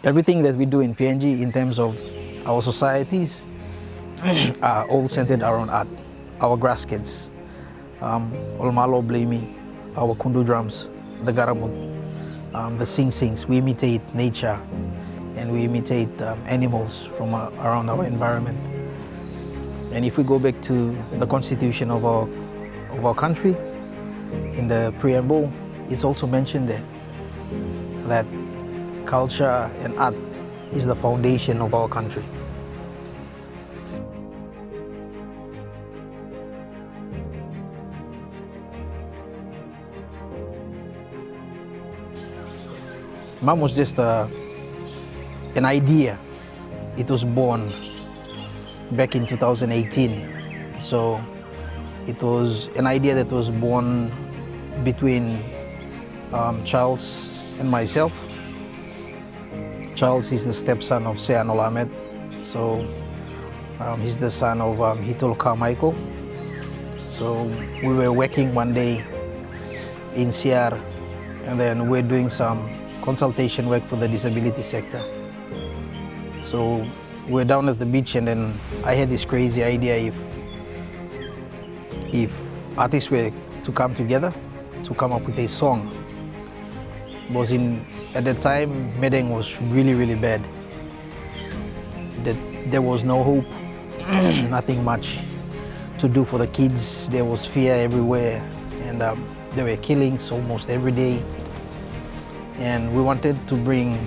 Everything that we do in PNG in terms of our societies are all centered around art. Our grass kids, Olmalo Blami, our kundu drums, the garamut, the sing-sings. We imitate nature and we imitate animals from around our environment. And if we go back to the constitution of our country, in the preamble, it's also mentioned there that culture and art is the foundation of our country. MAM was just an idea. It was born back in 2018. So it was an idea that was born between Charles and myself. Charles is the stepson of Seanol Ahmed. So he's the son of Hitol Carmichael. So we were working one day in CR, and then we're doing some consultation work for the disability sector. So we're down at the beach, and then I had this crazy idea if artists were to come together to come up with a song. Because at the time, Madang was really, really bad. There was no hope, nothing much to do for the kids. There was fear everywhere, and there were killings almost every day. And we wanted to bring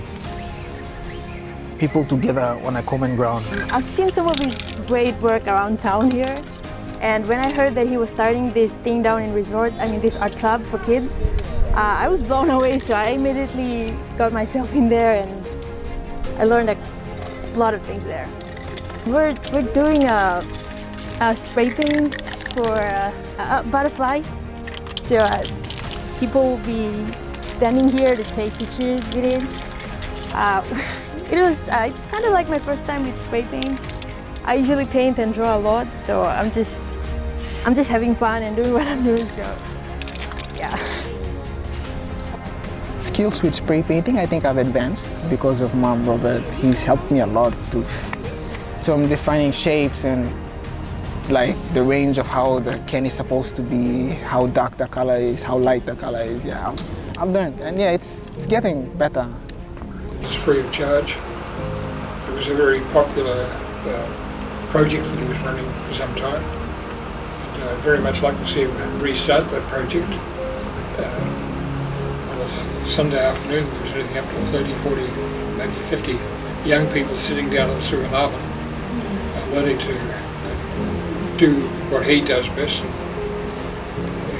people together on a common ground. I've seen some of his great work around town here, and when I heard that he was starting this thing down in this art club for kids, I was blown away, so I immediately got myself in there and I learned a lot of things there. We're doing a spray paint for a butterfly, so people will be standing here to take pictures with it. It's kind of like my first time with spray paints. I usually paint and draw a lot, so I'm just having fun and doing what I'm doing, so yeah. Skills with spray painting, I think I've advanced because of Mom Robert. He's helped me a lot to I'm defining shapes and like the range of how the can is supposed to be, how dark the color is, how light the color is. Yeah, I've learned, and yeah, it's getting better. It's free of charge. It was a very popular project that he was running for some time. And I'd very much like to see him restart that project. On a Sunday afternoon, there was anything up to 30, 40, maybe 50 young people sitting down at Suriname, learning to do what he does best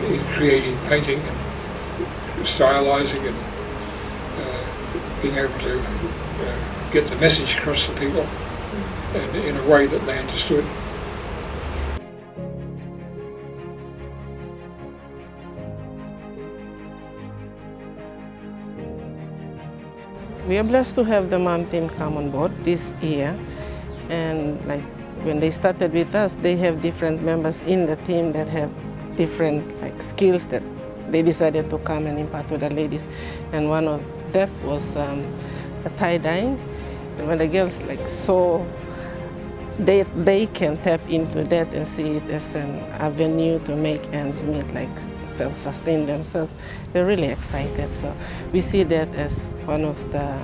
in creative painting and stylizing and being able to get the message across to people and in a way that they understood. We are blessed to have the MAM team come on board this year, and like when they started with us, they have different members in the team that have different skills that they decided to come and impart to the ladies. And one of them was a tie-dyeing. And when the girls saw they can tap into that and see it as an avenue to make ends meet, self-sustain themselves, they're really excited. So we see that as one of the,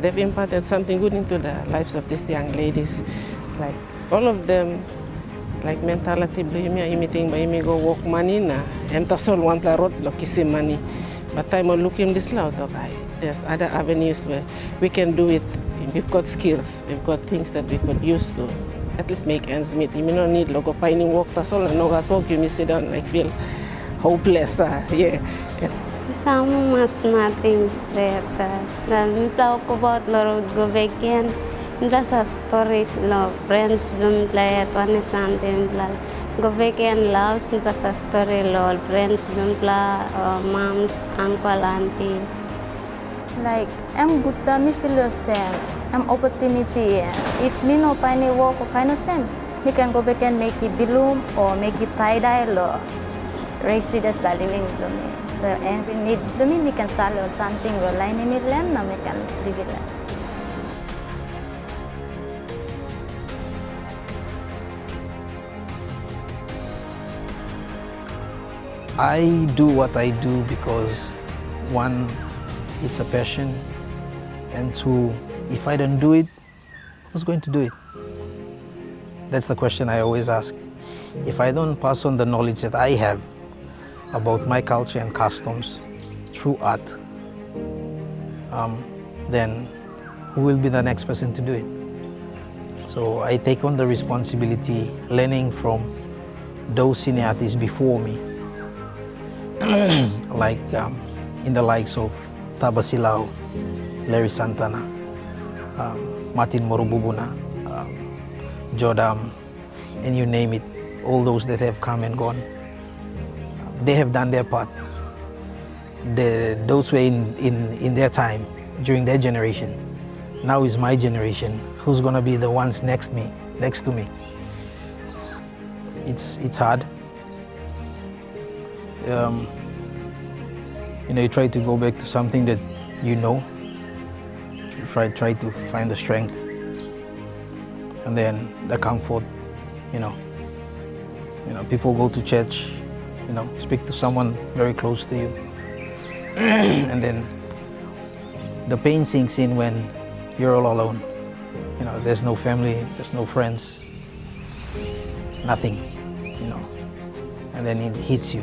they've imparted something good into the lives of these young ladies. All of them, mentality, imitating by imi go walk money na, emtasol one pla road lo kisi money. But time on looking this loud, okay, there's other avenues where we can do it. We've got skills, we've got things that we could use to at least make ends meet. You don't need logo pining walk tasol and Nogart walk, you may sit down feel hopeless. Yeah. Some mas nothing straight. Dan plau ko about lorod go again. Plus a stories lo friends bum play at one something plus go again loves plus a story lo friends bum play moms uncle auntie. Em good me feel same. Em opportunity. If me no pani work or kind of same, me can go back and make it bloom or make it tie dye lo. Raise it as living the and we need the me can sell or something or line me land na me can live it. I do what I do because, one, it's a passion, and two, if I don't do it, who's going to do it? That's the question I always ask. If I don't pass on the knowledge that I have about my culture and customs through art, then who will be the next person to do it? So I take on the responsibility, learning from those senior artists before me, like in the likes of Tabasilao, Larry Santana, Martin Morububuna, Jodam, and you name it, all those that have come and gone. They have done their part. Those were in their time, during their generation. Now is my generation. Who's gonna be the ones next to me? It's hard. You try to go back to something that you know. Try to find the strength, and then the comfort. People go to church. Speak to someone very close to you, and then the pain sinks in when you're all alone. There's no family, there's no friends, nothing. And then it hits you.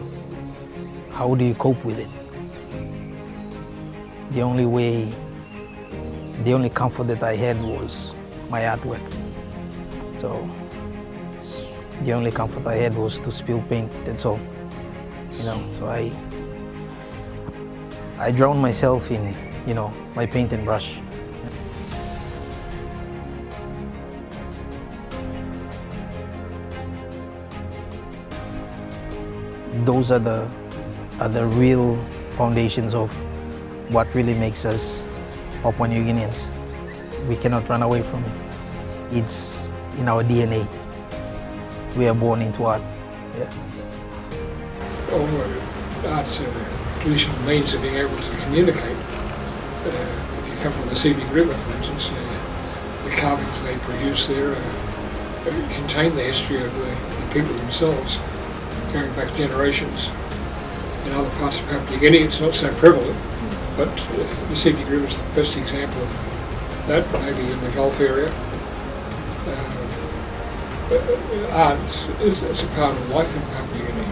How do you cope with it? The only comfort that I had was my artwork. So the only comfort I had was to spill paint, that's all. So I drown myself in, my paint and brush. Those are the real foundations of what really makes us Papua New Guineans. We cannot run away from it. It's in our DNA. We are born into art. Yeah. Art's a traditional means of being able to communicate. If you come from the Seabig River, for instance, the carvings they produce there contain the history of the people themselves, going back generations. In other parts of Papua New Guinea, it's not so prevalent, but the Seabig River is the best example of that, maybe in the Gulf area. Art is a part of life in Papua New Guinea.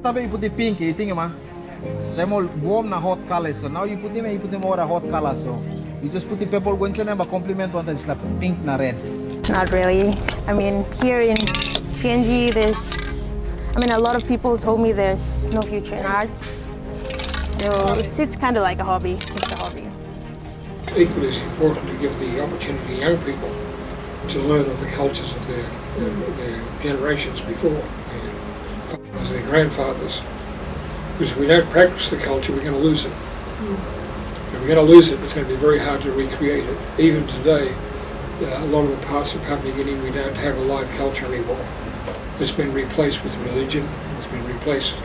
Tapi you put the pink, you think, man? Some more warm na hot colors. So now you put them over a hot color. So you just put the purple one and a complement on it's like pink na red. Not really. I mean, here in PNG, a lot of people told me there's no future in arts. So it's kind of like a hobby, just a hobby. Equally as important to give the opportunity to young people to learn of the cultures of their generations before, their grandfathers. Because if we don't practice the culture, we're going to lose it. If we're going to lose it, it's going to be very hard to recreate it. Even today, a lot of the parts of Papua New Guinea, we don't have a live culture anymore. It's been replaced with religion, it's been replaced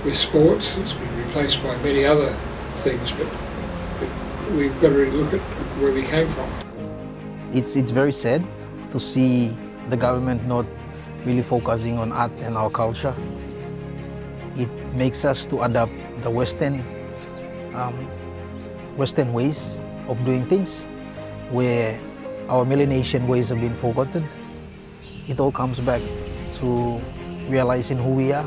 with sports, it's been replaced by many other things, but we've got to really look at where we came from. It's very sad to see the government not really focusing on art and our culture. It makes us to adapt the Western ways of doing things, where our Melanesian ways have been forgotten. It all comes back to realizing who we are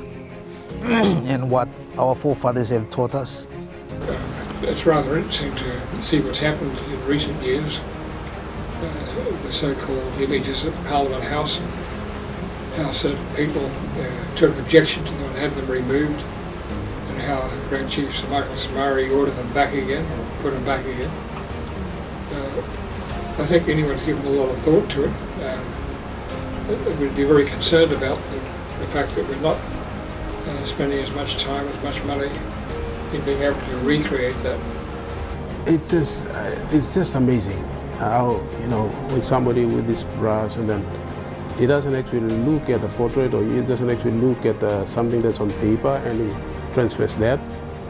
and what our forefathers have taught us. It's rather interesting to see what's happened in recent years. The so-called images at Parliament House, and how certain people took objection to them and had them removed, and how Grand Chief Sir Michael Samari ordered them back again, or put them back again. I think anyone's given a lot of thought to it. We'd be very concerned about the fact that we're not spending as much time, as much money in being able to recreate that. It's just amazing how, with somebody with this brush, and then he doesn't actually look at the portrait, or he doesn't actually look at something that's on paper and he transfers that.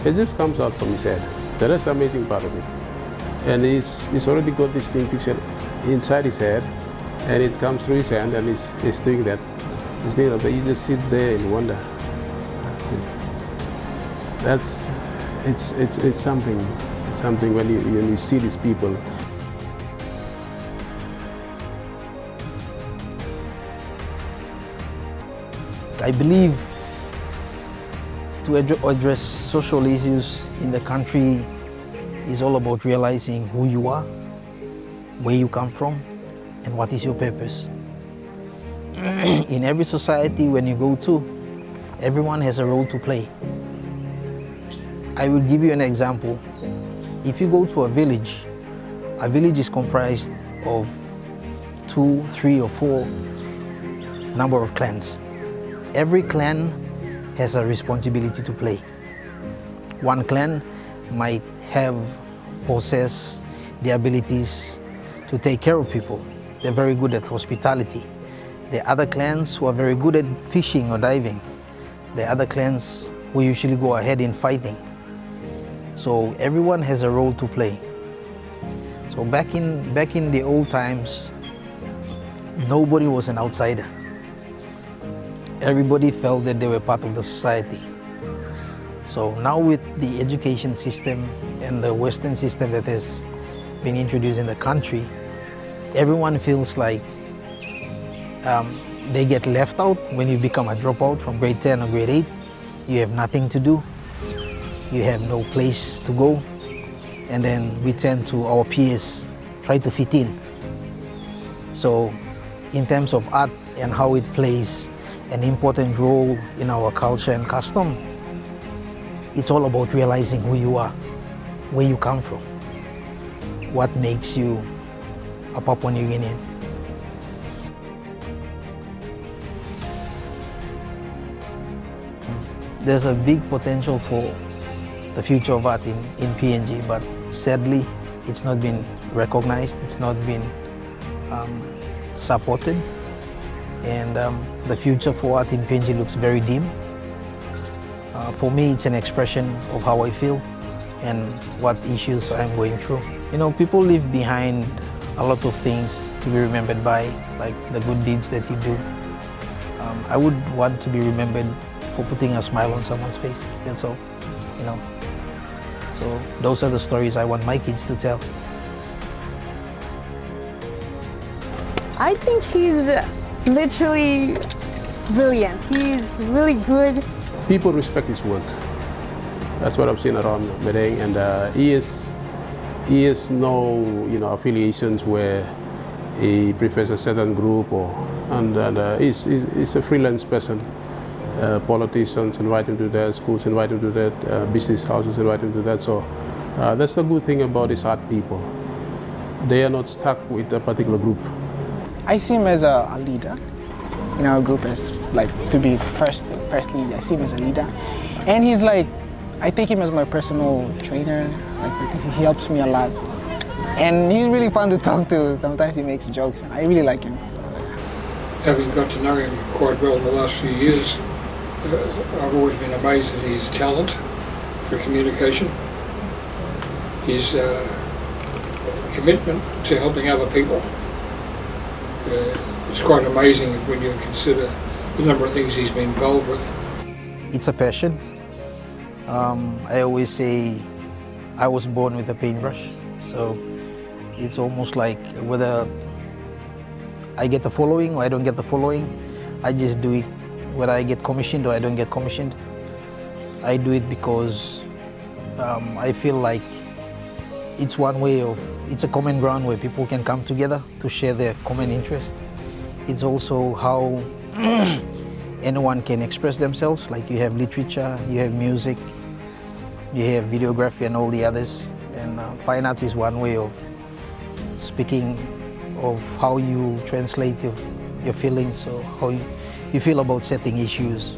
It just comes out from his head. That's the amazing part of it. And he's already got this thing pictured inside his head, and it comes through his hand, and he's doing that. He's doing that, but you just sit there and wonder. It's something. It's something when you see these people. I believe to address social issues in the country is all about realizing who you are, where you come from, and what is your purpose. In every society when you go to, everyone has a role to play. I will give you an example. If you go to a village is comprised of 2, 3, or 4 number of clans. Every clan has a responsibility to play. One clan might possess the abilities to take care of people. They're very good at hospitality. There are other clans who are very good at fishing or diving. There are other clans who usually go ahead in fighting. So everyone has a role to play. So back in the old times, nobody was an outsider. Everybody felt that they were part of the society. So now with the education system and the Western system that has been introduced in the country, everyone feels like they get left out. When you become a dropout from grade 10 or grade 8, you have nothing to do. You have no place to go. And then we turn to our peers, try to fit in. So in terms of art and how it plays an important role in our culture and custom, it's all about realizing who you are, where you come from, what makes you a Papua New Guinean. There's a big potential for the future of art in PNG, but sadly, it's not been recognized, it's not been supported, and the future for art in PNG looks very dim. For me, it's an expression of how I feel and what issues I'm going through. You know, people leave behind a lot of things to be remembered by, like the good deeds that you do. I would want to be remembered for putting a smile on someone's face, that's all, you know. So those are the stories I want my kids to tell. I think he's literally brilliant. He's really good. People respect his work. That's what I've seen around Madang, and he has no affiliations where he prefers a certain group he's a freelance person. Politicians invite him to that, schools invite him to that, business houses invite him to that. So that's the good thing about these art people. They are not stuck with a particular group. I see him as a leader in our group, as like to be firstly, I see him as a leader. And he's like, I take him as my personal trainer. Like, he helps me a lot. And he's really fun to talk to. Sometimes he makes jokes, and I really like him. Having got to know him quite well in the last few years, I've always been amazed at his talent for communication, his commitment to helping other people. It's quite amazing when you consider the number of things he's been involved with. It's a passion. I always say I was born with a paintbrush, so it's almost like whether I get the following or I don't get the following, I just do it. Whether I get commissioned or I don't get commissioned, I do it because I feel like it's it's a common ground where people can come together to share their common interest. It's also how anyone can express themselves. Like you have literature, you have music, you have videography and all the others. And fine arts is one way of speaking of how you translate your feelings or how you feel about certain issues.